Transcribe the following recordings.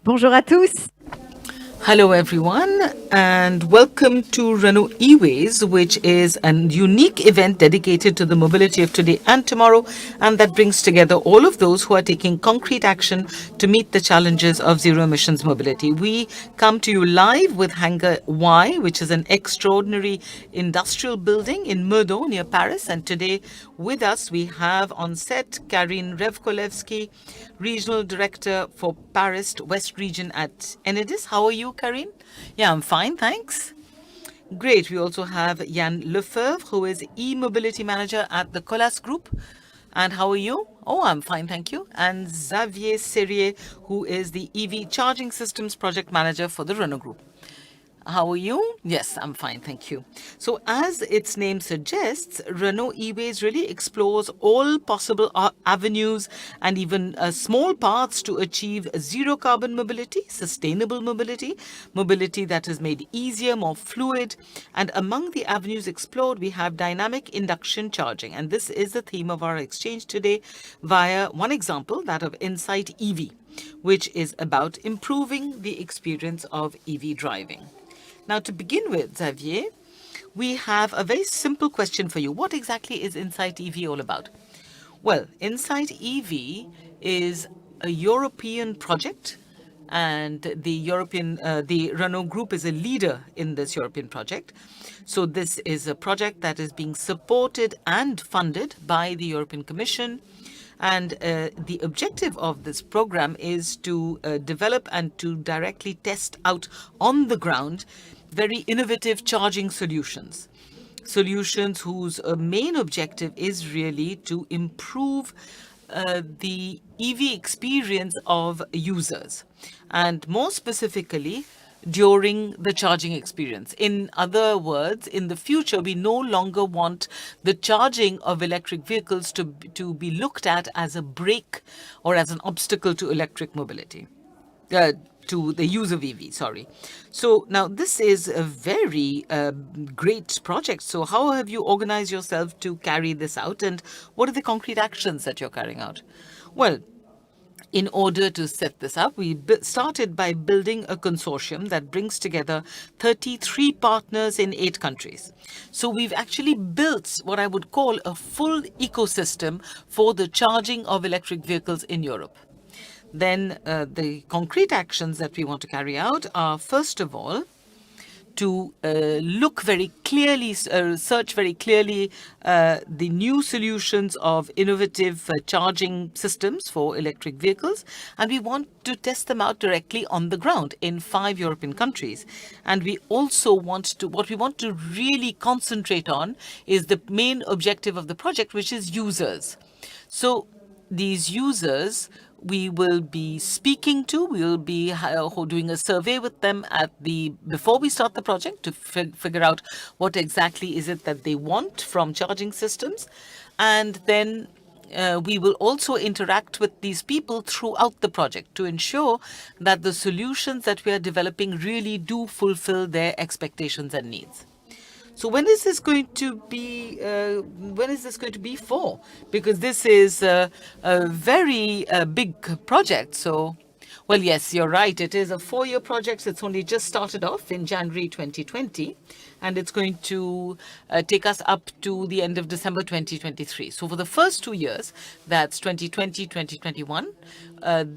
Bonjour à tous. Hello, everyone, and welcome to Renault E-Ways, which is a unique event dedicated to the mobility of today and tomorrow, and that brings together all of those who are taking concrete action to meet the challenges of zero emissions mobility. We come to you live with Hangar Y, which is an extraordinary industrial building in Meudon near Paris, and today with us we have on set Karine Revcolevschi, Regional Director for Paris West Region at Enedis. How are you, Karine? Yeah, I'm fine, thanks. Great. We also have Yann Lefeuvre, who is e-mobility manager at the Groupe. And how are you? Oh, I'm fine, thank you. And Xavier Serrier, who is the EV charging systems project manager for the Renault Group. How are you? Yes, I'm fine, thank you. So as its name suggests, Renault E-Ways really explores all possible avenues and even small paths to achieve zero carbon mobility, sustainable mobility, mobility that is made easier, more fluid. And among the avenues explored, we have dynamic induction charging. And this is the theme of our exchange today via one example, that of INCITE-EV, which is about improving the experience of EV driving. Now, to begin with, Xavier, we have a very simple question for you. What exactly is INCITE-EV all about? Well, INCITE-EV is a European project, and the Renault Group is a leader in this European project. So this is a project that is being supported and funded by the European Commission. And the objective of this program is to develop and to directly test out on the ground very innovative charging solutions. Solutions whose main objective is really to improve the EV experience of users, and more specifically, during the charging experience. In other words, in the future, we no longer want the charging of electric vehicles to be looked at as a brake or as an obstacle to electric mobility. To the use of EV, sorry. So now this is a very great project. So how have you organized yourself to carry this out, and what are the concrete actions that you're carrying out? Well, in order to set this up, we started by building a consortium that brings together 33 partners in 8 countries. So we've actually built what I would call a full ecosystem for the charging of electric vehicles in Europe. Then the concrete actions that we want to carry out are, first of all, to look very clearly, search very clearly the new solutions of innovative charging systems for electric vehicles. And we want to test them out directly on the ground in 5 European countries. And we also want to, what we want to really concentrate on is the main objective of the project, which is users. So these users we will be speaking to. We will be doing a survey with them before we start the project to figure out what exactly is it that they want from charging systems. And then we will also interact with these people throughout the project to ensure that the solutions that we are developing really do fulfill their expectations and needs. So when is this going to be? When is this going to be for? Because this is a very big project. So, well, yes, you're right. It is a 4-year project. It's only just started off in January 2020, and it's going to take us up to the end of December 2023. So for the first 2 years, that's 2020, 2021,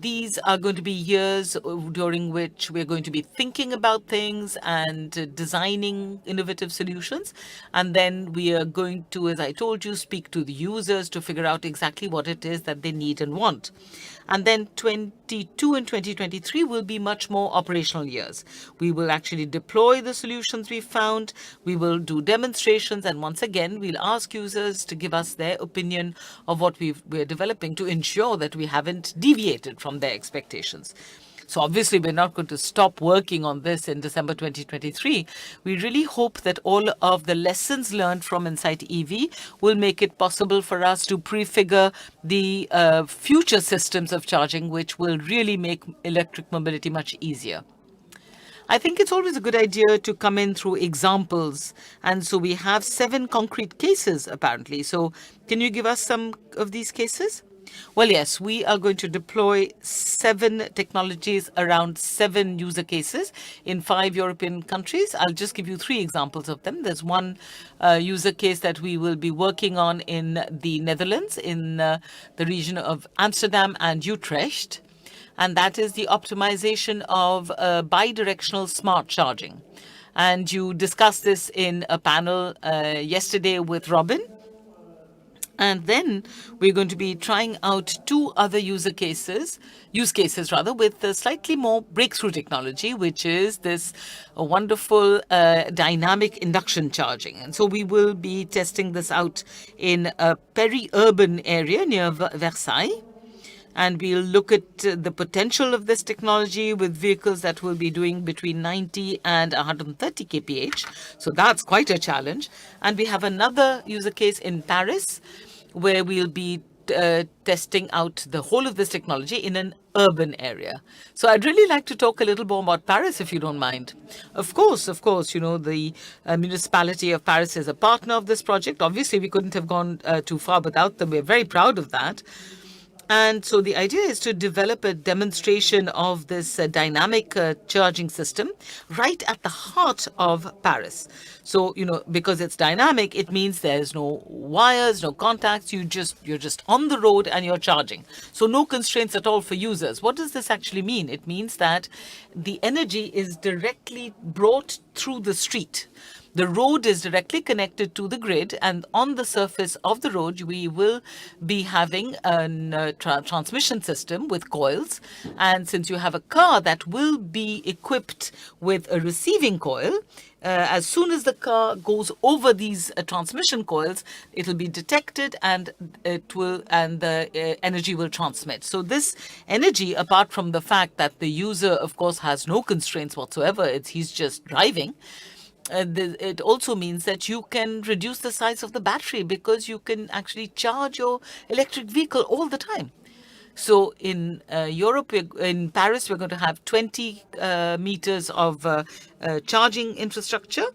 these are going to be years during which we're going to be thinking about things and designing innovative solutions. And then we are going to, as I told you, speak to the users to figure out exactly what it is that they need and want. And then 22 and 2023 will be much more operational years. We will actually deploy the solutions we found. We will do demonstrations. And once again, we'll ask users to give us their opinion of what we're developing to ensure that we haven't deviated from their expectations. So obviously, we're not going to stop working on this in December 2023. We really hope that all of the lessons learned from INCITE-EV will make it possible for us to prefigure the future systems of charging, which will really make electric mobility much easier. I think it's always a good idea to come in through examples. And so we have 7 concrete cases, apparently. So can you give us some of these cases? Well, yes, we are going to deploy 7 technologies around 7 user cases in 5 European countries. I'll just give you 3 examples of them. There's one user case that we will be working on in the Netherlands, in the region of Amsterdam and Utrecht, and that is the optimization of bidirectional smart charging. And you discussed this in a panel yesterday with Robin. And then we're going to be trying out 2 other use cases with a slightly more breakthrough technology, which is this wonderful dynamic induction charging. And so we will be testing this out in a peri-urban area near Versailles. And we'll look at the potential of this technology with vehicles that will be doing between 90 and 130 kph. So that's quite a challenge. And we have another user case in Paris where we'll be testing out the whole of this technology in an urban area. So I'd really like to talk a little more about Paris, if you don't mind. Of course, the municipality of Paris is a partner of this project. Obviously, we couldn't have gone too far without them. We're very proud of that. And so the idea is to develop a demonstration of this dynamic charging system right at the heart of Paris. So, because it's dynamic, it means there's no wires, no contacts. You're just on the road and you're charging. So no constraints at all for users. What does this actually mean? It means that the energy is directly brought through the street. The road is directly connected to the grid, and on the surface of the road, we will be having a transmission system with coils. And since you have a car that will be equipped with a receiving coil, as soon as the car goes over these transmission coils, it will be detected, and the energy will transmit. So this energy, apart from the fact that the user, of course, has no constraints whatsoever, he's just driving. It also means that you can reduce the size of the battery because you can actually charge your electric vehicle all the time. So in Europe, in Paris, we're going to have 20 meters of charging infrastructure.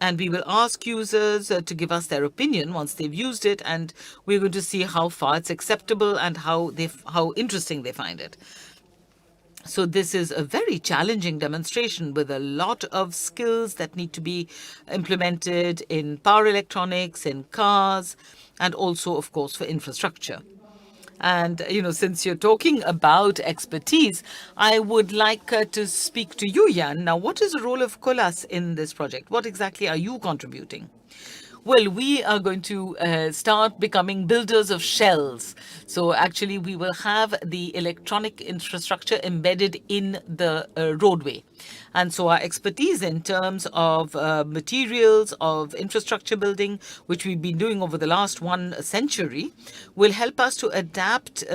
And we will ask users to give us their opinion once they've used it. And we're going to see how far it's acceptable and how interesting they find it. So this is a very challenging demonstration with a lot of skills that need to be implemented in power electronics, in cars, and also, of course, for infrastructure. And, since you're talking about expertise, I would like to speak to you, Yann. Now, what is the role of Colas in this project? What exactly are you contributing? Well, we are going to start becoming builders of shells. So actually, we will have the electronic infrastructure embedded in the roadway. And so our expertise in terms of materials, of infrastructure building, which we've been doing over the last 1 century, will help us to adapt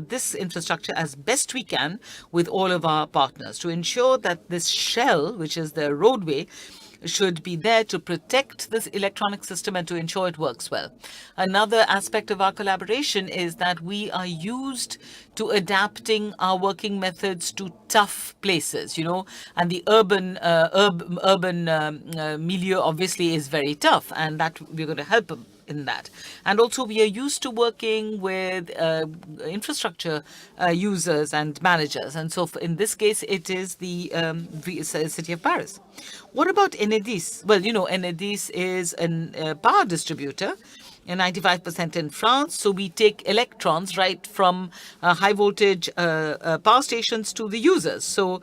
this infrastructure as best we can with all of our partners to ensure that this shell, which is the roadway, should be there to protect this electronic system and to ensure it works well. Another aspect of our collaboration is that we are used to adapting our working methods to tough places, and the urban milieu obviously is very tough, and that we're going to help in that. And also we are used to working with infrastructure users and managers. And so in this case, it is the city of Paris. What about Enedis? Well, Enedis is a power distributor, 95% in France. So we take electrons right from high voltage power stations to the users. So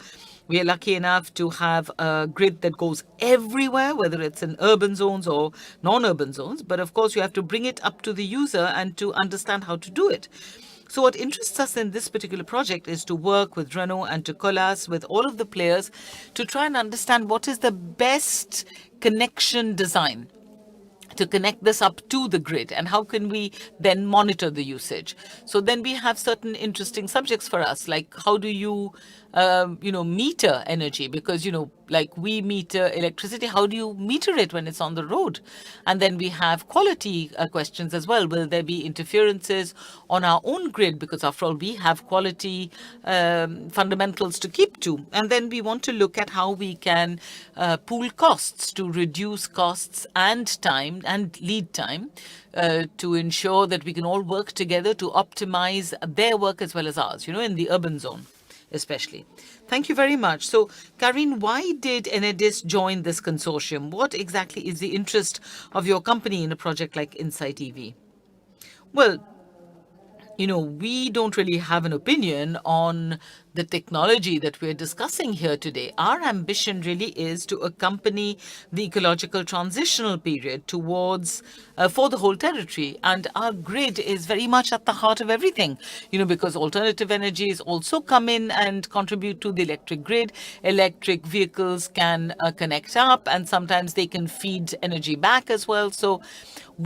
we are lucky enough to have a grid that goes everywhere, whether it's in urban zones or non-urban zones. But of course, you have to bring it up to the user and to understand how to do it. So what interests us in this particular project is to work with Renault and to Colas, with all of the players, to try and understand what is the best connection design to connect this up to the grid, and how can we then monitor the usage. So then we have certain interesting subjects for us, like how do you, meter energy? Because, like we meter electricity, how do you meter it when it's on the road? And then we have quality questions as well. Will there be interferences on our own grid? Because after all, we have quality fundamentals to keep to. And then we want to look at how we can pool costs to reduce costs and time and lead time to ensure that we can all work together to optimize their work as well as ours, in the urban zone especially. Thank you very much. So, Karine, why did Enedis join this consortium? What exactly is the interest of your company in a project like INCITE-EV? Well, we don't really have an opinion on the technology that we're discussing here today. Our ambition really is to accompany the ecological transitional period towards for the whole territory. And our grid is very much at the heart of everything, because alternative energies also come in and contribute to the electric grid. Electric vehicles can connect up, and sometimes they can feed energy back as well. So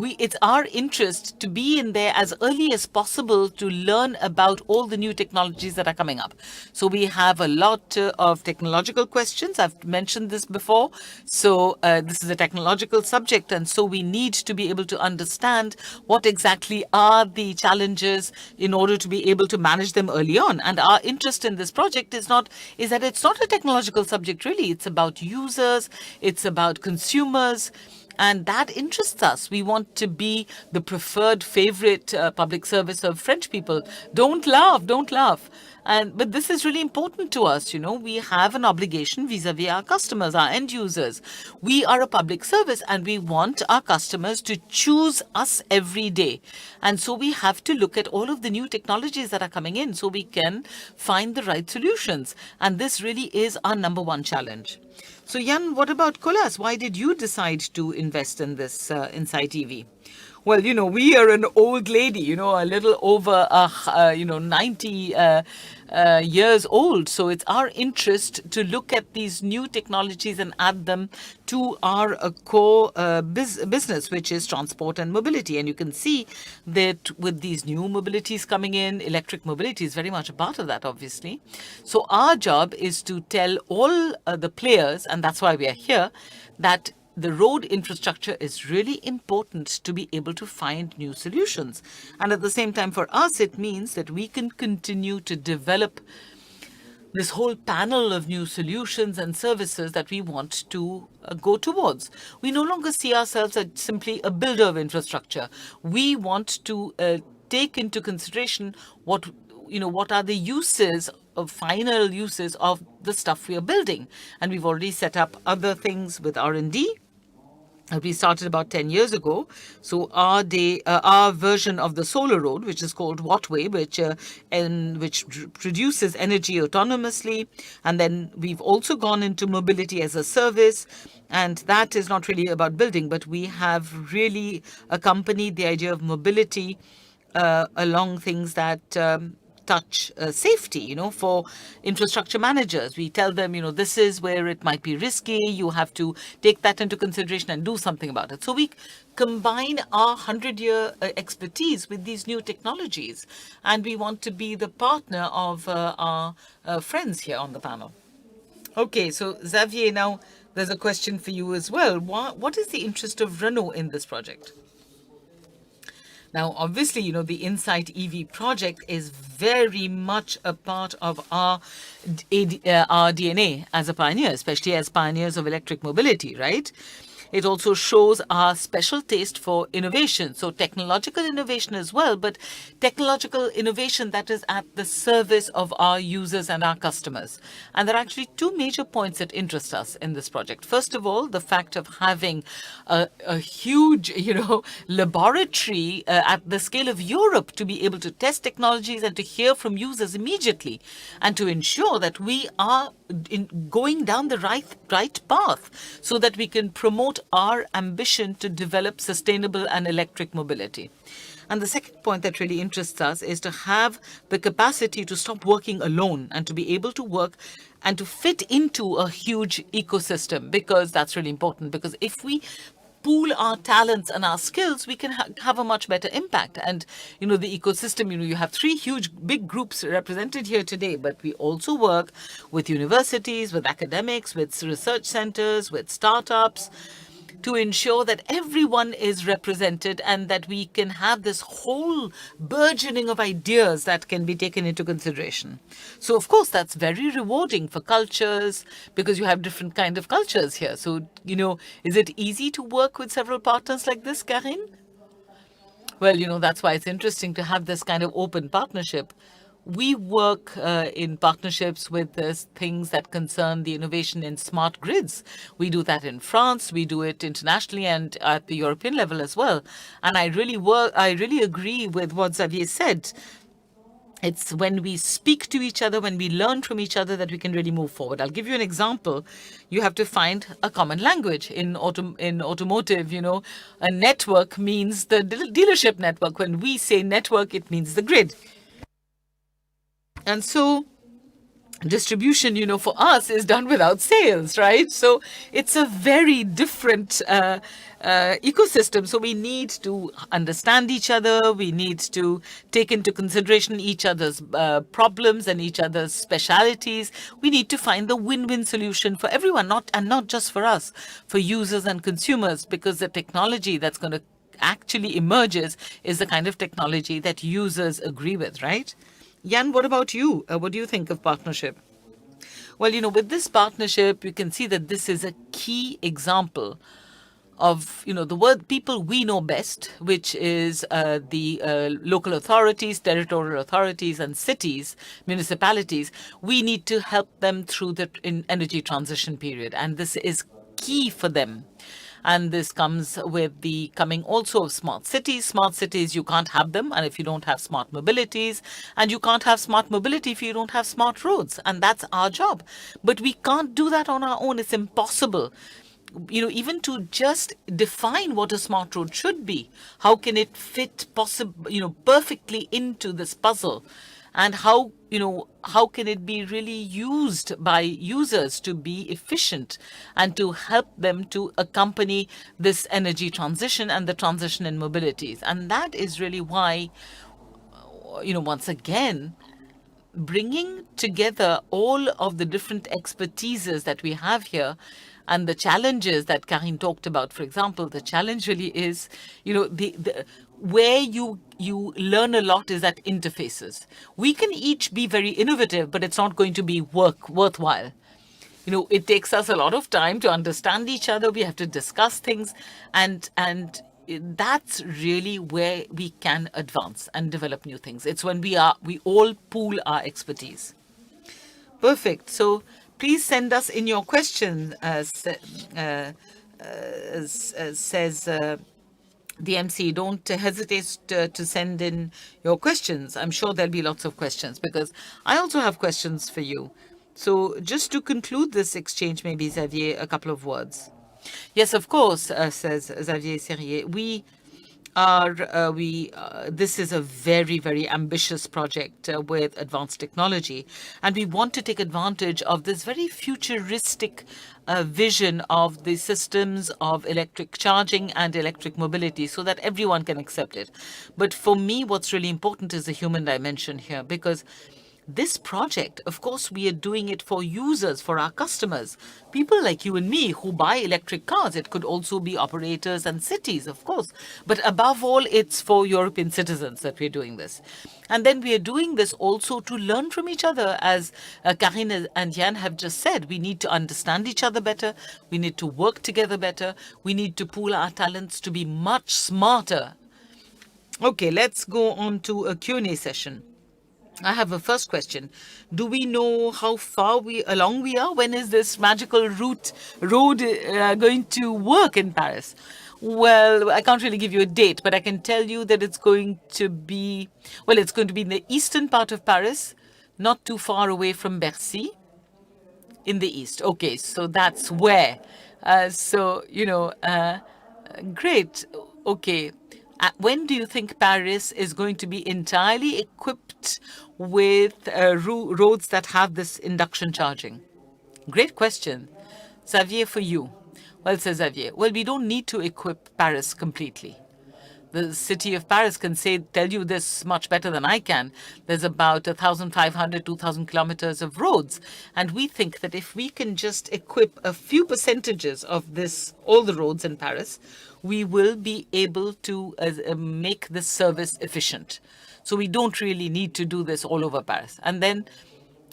it's our interest to be in there as early as possible to learn about all the new technologies that are coming up. So we have a lot of technological questions. I've mentioned this before. So this is a technological subject, and so we need to be able to understand what exactly are the challenges in order to be able to manage them early on. And our interest in this project is that it's not a technological subject really. It's about users, it's about consumers. And that interests us. We want to be the preferred favorite public service of French people. Don't laugh, don't laugh. But this is really important to us. We have an obligation vis-a-vis our customers, our end users. We are a public service and we want our customers to choose us every day. And so we have to look at all of the new technologies that are coming in so we can find the right solutions. And this really is our number one challenge. So, Yann, what about Colas? Why did you decide to invest in this INCITE-EV? Well, we are an old lady, a little over, 90 years old. So it's our interest to look at these new technologies and add them to our core business, which is transport and mobility. And you can see that with these new mobilities coming in, electric mobility is very much a part of that, obviously. So our job is to tell all the players, and that's why we are here, that the road infrastructure is really important to be able to find new solutions. And at the same time, for us, it means that we can continue to develop this whole panel of new solutions and services that we want to go towards. We no longer see ourselves as simply a builder of infrastructure. We want to take into consideration what are the uses of final uses of the stuff we are building. And we've already set up other things with R&D. We started about 10 years ago. So our version of the solar road, which is called Wattway, which produces energy autonomously. And then we've also gone into mobility as a service. And that is not really about building, but we have really accompanied the idea of mobility along things that touch safety, for infrastructure managers. We tell them, this is where it might be risky. You have to take that into consideration and do something about it. So we combine our 100-year expertise with these new technologies. And we want to be the partner of our friends here on the panel. Okay, so Xavier, now there's a question for you as well. What is the interest of Renault in this project? Now, obviously, the INCITE-EV project is very much a part of our DNA as a pioneer, especially as pioneers of electric mobility, right? It also shows our special taste for innovation. So technological innovation as well, but technological innovation that is at the service of our users and our customers. And there are actually two major points that interest us in this project. First of all, the fact of having a huge, laboratory at the scale of Europe to be able to test technologies and to hear from users immediately and to ensure that we are going down the right path so that we can promote our ambition to develop sustainable and electric mobility. And the second point that really interests us is to have the capacity to stop working alone and to be able to work and to fit into a huge ecosystem, because that's really important. Because if we pool our talents and our skills, we can have a much better impact. And, the ecosystem, you have three huge, big groups represented here today, but we also work with universities, with academics, with research centers, with startups, to ensure that everyone is represented and that we can have this whole burgeoning of ideas that can be taken into consideration. So, of course, that's very rewarding for cultures because you have different kind of cultures here. So, is it easy to work with several partners like this, Karine? Well, that's why it's interesting to have this kind of open partnership. We work in partnerships with things that concern the innovation in smart grids. We do that in France, we do it internationally and at the European level as well. And I really agree with what Xavier said. It's when we speak to each other, when we learn from each other, that we can really move forward. I'll give you an example. You have to find a common language. In automotive, a network means the dealership network. When we say network, it means the grid. And so distribution, for us is done without sales, right? So it's a very different ecosystem. So we need to understand each other. We need to take into consideration each other's problems and each other's specialities. We need to find the win-win solution for everyone, not just for us, for users and consumers, because the technology that's going to actually emerges is the kind of technology that users agree with, right? Yann, what about you? What do you think of partnership? Well, with this partnership, you can see that this is a key example of, the word people we know best, which is the local authorities, territorial authorities, and cities, municipalities. We need to help them through the energy transition period, and this is key for them. And this comes with the coming also of smart cities. Smart cities, you can't have them, and if you don't have smart mobilities, and you can't have smart mobility if you don't have smart roads, and that's our job. But we can't do that on our own. It's impossible. Even to just define what a smart road should be. How can it fit perfectly into this puzzle? And how can it be really used by users to be efficient and to help them to accompany this energy transition and the transition in mobilities? And that is really why, once again, bringing together all of the different expertises that we have here and the challenges that Karine talked about. For example, the challenge really is, where you learn a lot is at interfaces. We can each be very innovative, but it's not going to be worthwhile. It takes us a lot of time to understand each other. We have to discuss things, and that's really where we can advance and develop new things. It's when we all pool our expertise. Perfect. So please send us in your questions, says the MC. Don't hesitate to send in your questions. I'm sure there'll be lots of questions because I also have questions for you. So just to conclude this exchange, maybe, Xavier, a couple of words. Yes, of course, says Xavier Serrier. This is a very, very ambitious project with advanced technology. And we want to take advantage of this very futuristic vision of the systems of electric charging and electric mobility so that everyone can accept it. But for me, what's really important is the human dimension here, because this project, of course, we are doing it for users, for our customers, people like you and me who buy electric cars. It could also be operators and cities, of course. But above all, it's for European citizens that we're doing this. And then we are doing this also to learn from each other. As Karine and Yann have just said, we need to understand each other better. We need to work together better. We need to pool our talents to be much smarter. Okay, let's go on to a Q&A session. I have a first question. Do we know how far along we are? When is this magical road going to work in Paris? Well, I can't really give you a date, but I can tell you that it's going to be in the eastern part of Paris, not too far away from Bercy, in the east. Okay, so that's where. Great. Okay. When do you think Paris is going to be entirely equipped with roads that have this induction charging? Great question. Xavier, for you. Well, says Xavier, well, we don't need to equip Paris completely. The city of Paris can tell you this much better than I can. There's about 1,500, 2,000 kilometers of roads. And we think that if we can just equip a few percentages of all the roads in Paris, we will be able to make this service efficient. So we don't really need to do this all over Paris. And then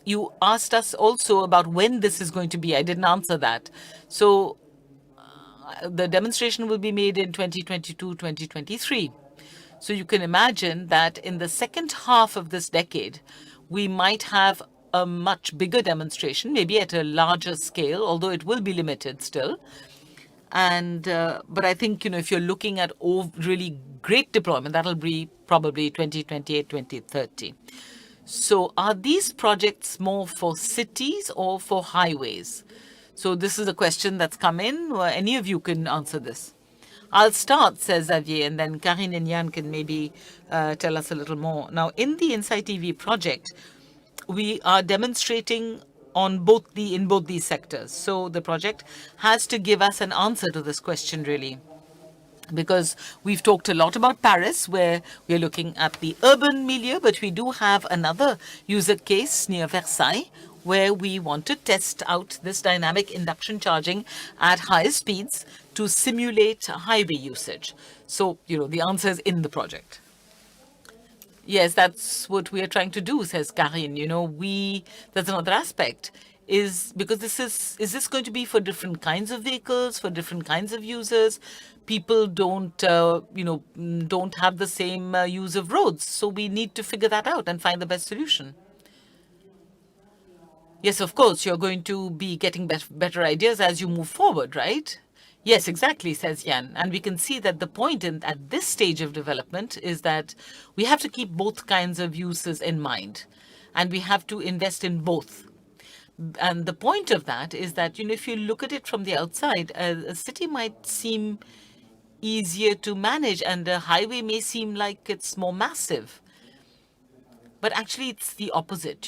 you asked us also about when this is going to be. I didn't answer that. So the demonstration will be made in 2022, 2023. So you can imagine that in the second half of this decade, we might have a much bigger demonstration, maybe at a larger scale, although it will be limited still. And but I think, if you're looking at really great deployment, that'll be probably 2028, 2030. So are these projects more for cities or for highways? So this is a question that's come in. Any of you can answer this. I'll start, says Xavier, and then Karine and Yann can maybe tell us a little more. Now, in the INCITE-EV project, we are demonstrating in both these sectors. So the project has to give us an answer to this question, really. Because we've talked a lot about Paris, where we're looking at the urban milieu, but we do have another user case near Versailles, where we want to test out this dynamic induction charging at higher speeds to simulate highway usage. So, the answer is in the project. Yes, that's what we are trying to do, says Karine. That's another aspect. Is because is this going to be for different kinds of vehicles, for different kinds of users? People don't have the same use of roads. So we need to figure that out and find the best solution. Yes, of course, you're going to be getting better ideas as you move forward, right? Yes, exactly, says Yann. And we can see that the point at this stage of development is that we have to keep both kinds of uses in mind. And we have to invest in both. And the point of that is that, if you look at it from the outside, a city might seem easier to manage and a highway may seem like it's more massive. But actually, it's the opposite,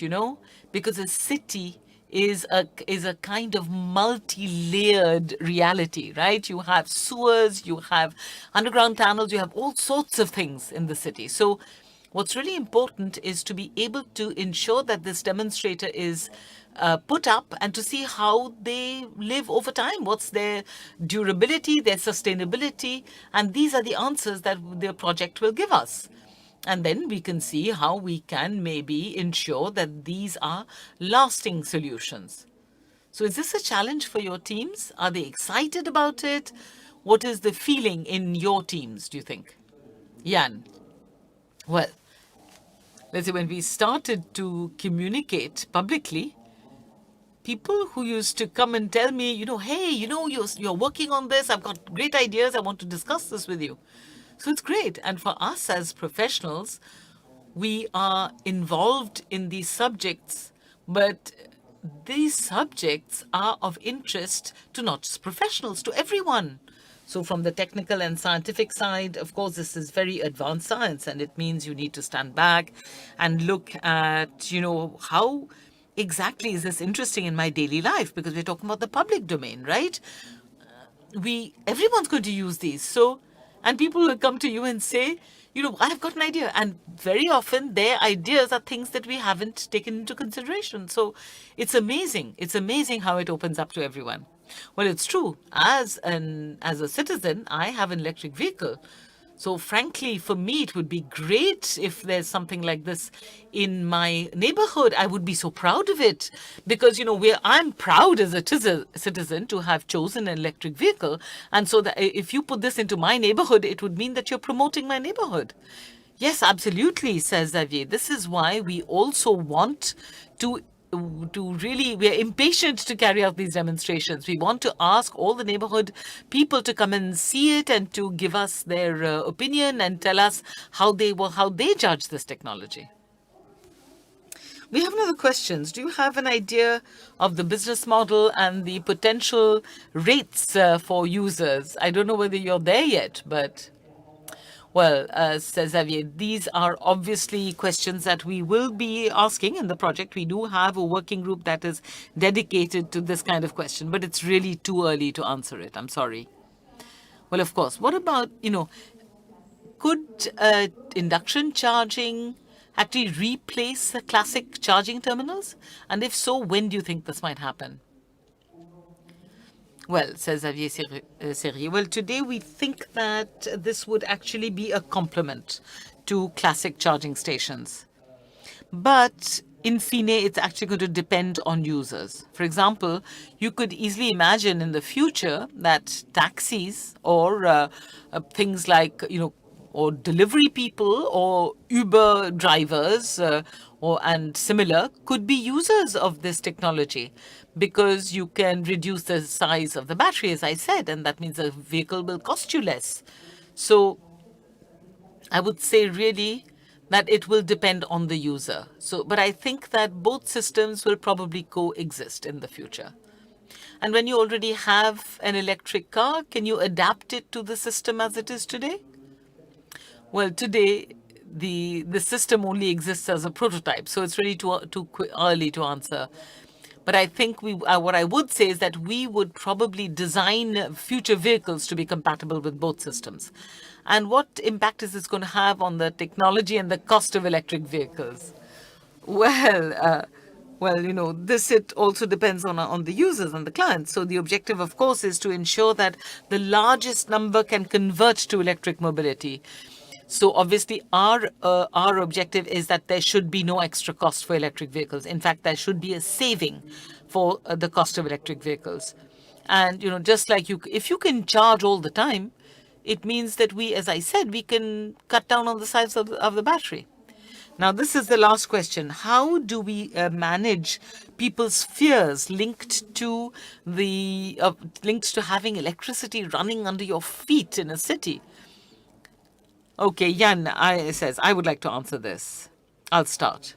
because a city is a kind of multi-layered reality, right? You have sewers, you have underground tunnels, you have all sorts of things in the city. So what's really important is to be able to ensure that this demonstrator is put up and to see how they live over time. What's their durability, their sustainability, and these are the answers that the project will give us. And then we can see how we can maybe ensure that these are lasting solutions. So is this a challenge for your teams? Are they excited about it? What is the feeling in your teams, do you think? Yann? Well, let's say when we started to communicate publicly, people who used to come and tell me, hey, you're working on this. I've got great ideas. I want to discuss this with you. So it's great. And for us as professionals, we are involved in these subjects, but these subjects are of interest to not just professionals, to everyone. So from the technical and scientific side, of course, this is very advanced science, and it means you need to stand back and look at, how exactly is this interesting in my daily life? Because we're talking about the public domain, right? Everyone's going to use these. And people will come to you and say, I've got an idea. And very often their ideas are things that we haven't taken into consideration. So it's amazing. It's amazing how it opens up to everyone. Well, it's true. As a citizen, I have an electric vehicle. So frankly, for me, it would be great if there's something like this in my neighborhood. I would be so proud of it because, I'm proud as a citizen to have chosen an electric vehicle. And so that if you put this into my neighborhood, it would mean that you're promoting my neighborhood. Yes, absolutely, says Xavier. This is why we also want to we're impatient to carry out these demonstrations. We want to ask all the neighborhood people to come and see it and to give us their opinion and tell us how they judge this technology. We have another question. Do you have an idea of the business model and the potential rates for users? I don't know whether you're there yet, but Well, says Xavier, these are obviously questions that we will be asking in the project. We do have a working group that is dedicated to this kind of question, but it's really too early to answer it. I'm sorry. Well, of course. What about, could induction charging actually replace the classic charging terminals? And if so, when do you think this might happen? Well, says Xavier Serrier, well, today we think that this would actually be a complement to classic charging stations. But in fine, it's actually going to depend on users. For example, you could easily imagine in the future that taxis or things like, or delivery people or Uber drivers and similar could be users of this technology because you can reduce the size of the battery, as I said, and that means a vehicle will cost you less. So I would say really that it will depend on the user. But I think that both systems will probably coexist in the future. And when you already have an electric car, can you adapt it to the system as it is today? Well, today the system only exists as a prototype, so it's really too early to answer. But I think what I would say is that we would probably design future vehicles to be compatible with both systems. And what impact is this going to have on the technology and the cost of electric vehicles? This it also depends on the users and the clients. So the objective, of course, is to ensure that the largest number can convert to electric mobility. So obviously, our objective is that there should be no extra cost for electric vehicles. In fact, there should be a saving for the cost of electric vehicles. And just like if you can charge all the time, it means that as I said, we can cut down on the size of the battery. Now, this is the last question. How do we manage people's fears linked to having electricity running under your feet in a city? Okay, Yann says, I would like to answer this. I'll start.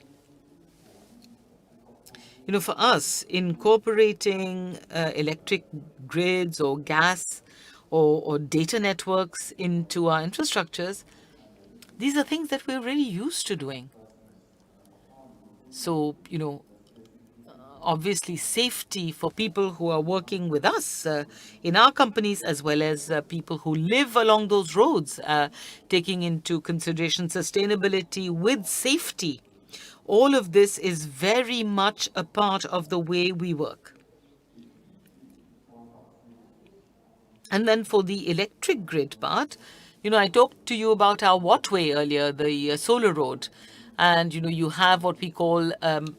For us, incorporating electric grids or gas or data networks into our infrastructures, these are things that we're really used to doing. So, obviously safety for people who are working with us in our companies, as well as people who live along those roads, taking into consideration sustainability with safety. All of this is very much a part of the way we work. And then for the electric grid part, I talked to you about our Wattway earlier, the solar road. And you have what we call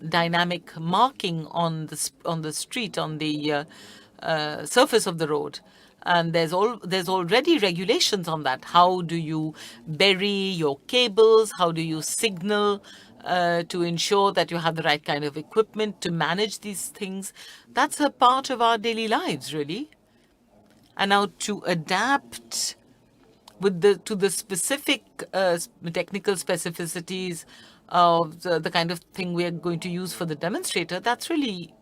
dynamic marking on the street, on the surface of the road, and there's already regulations on that. How do you bury your cables? How do you signal to ensure that you have the right kind of equipment to manage these things? That's a part of our daily lives, really. And now to adapt to the specific technical specificities of the kind of thing we are going to use for the demonstrator, that's really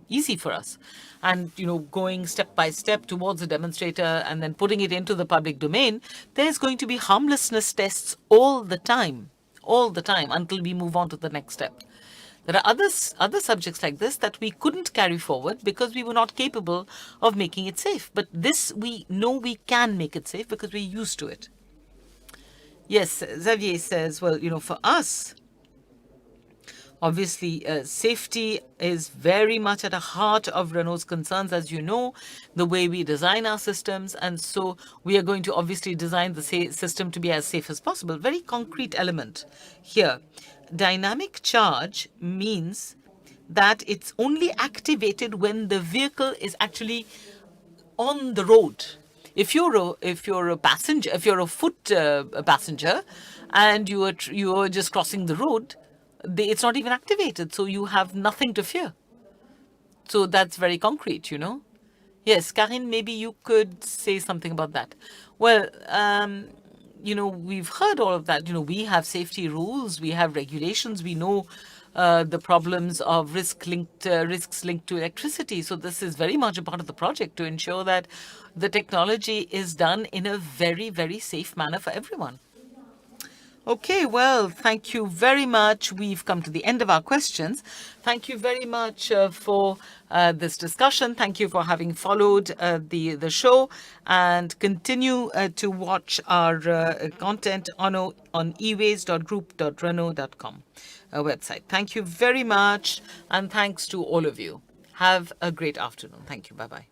easy for us. And, going step by step towards the demonstrator and then putting it into the public domain, there's going to be harmlessness tests all the time, until we move on to the next step. There are other subjects like this that we couldn't carry forward because we were not capable of making it safe. But this, we know we can make it safe because we're used to it. Yes, Xavier says, well, for us, obviously, safety is very much at the heart of Renault's concerns, as you know, the way we design our systems. And so we are going to obviously design the system to be as safe as possible. Very concrete element here. Dynamic charge means that it's only activated when the vehicle is actually on the road. If you're a passenger, if you're a foot passenger, and you are just crossing the road, it's not even activated, so you have nothing to fear. So that's very concrete, Yes, Karine, maybe you could say something about that. Well, we've heard all of that. We have safety rules, we have regulations, we know the problems of risks linked to electricity. So this is very much a part of the project to ensure that the technology is done in a very, very safe manner for everyone. Okay, well, thank you very much. We've come to the end of our questions. Thank you very much for this discussion. Thank you for having followed the show, and continue to watch our content on eways.group.renault.com website. Thank you very much, and thanks to all of you. Have a great afternoon. Thank you. Bye-bye.